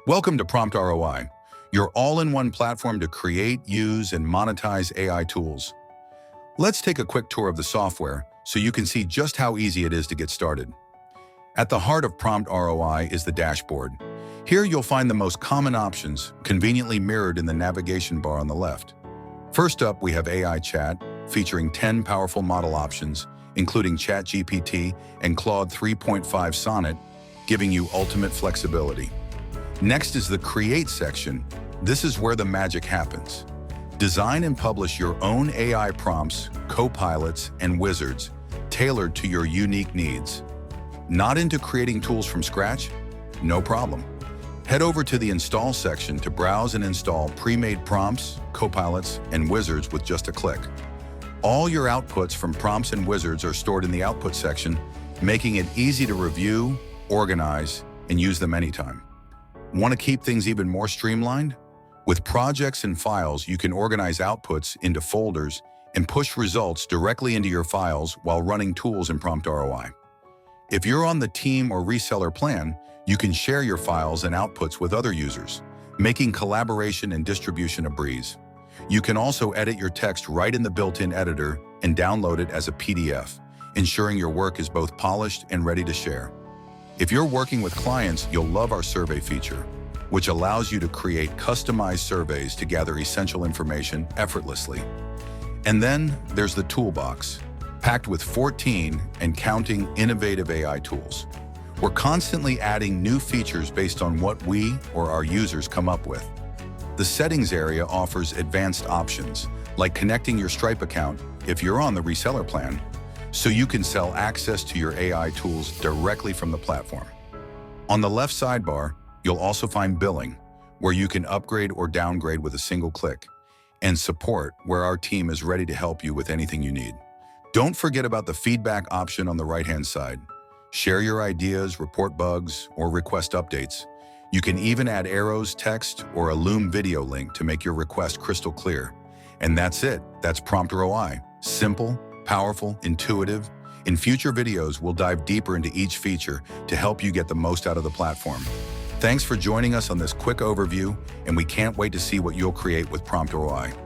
Welcome to PromptROI, your all-in-one platform to create, use, and monetize AI tools. Let's take a quick tour of the software so you can see just how easy it is to get started. At the heart of PromptROI is the dashboard. Here you'll find the most common options, conveniently mirrored in the navigation bar on the left. First up, we have AI Chat, featuring 10 powerful model options, including ChatGPT and Claude 3.5 Sonnet, giving you ultimate flexibility. Next is the Create section. This is where the magic happens. Design and publish your own AI prompts, co-pilots, and wizards tailored to your unique needs. Not into creating tools from scratch? No problem. Head over to the Install section to browse and install pre-made prompts, co-pilots, and wizards with just a click. All your outputs from prompts and wizards are stored in the Output section, making it easy to review, organize, and use them anytime. Want to keep things even more streamlined? With projects and files, you can organize outputs into folders and push results directly into your files while running tools in PromptROI. If you're on the team or reseller plan, you can share your files and outputs with other users, making collaboration and distribution a breeze. You can also edit your text right in the built-in editor and download it as a PDF, ensuring your work is both polished and ready to share. If you're working with clients, you'll love our survey feature, which allows you to create customized surveys to gather essential information effortlessly. And then there's the toolbox, packed with 14 and counting innovative AI tools. We're constantly adding new features based on what we or our users come up with. The settings area offers advanced options, like connecting your Stripe account if you're on the reseller plan, so you can sell access to your AI tools directly from the platform. On the left sidebar, you'll also find billing, where you can upgrade or downgrade with a single click, and support, where our team is ready to help you with anything you need. Don't forget about the feedback option on the right-hand side. Share your ideas, report bugs, or request updates. You can even add arrows, text, or a Loom video link to make your request crystal clear. And that's it. That's PromptROI. Simple, powerful, intuitive. In future videos, we'll dive deeper into each feature to help you get the most out of the platform. Thanks for joining us on this quick overview, and we can't wait to see what you'll create with PromptROI.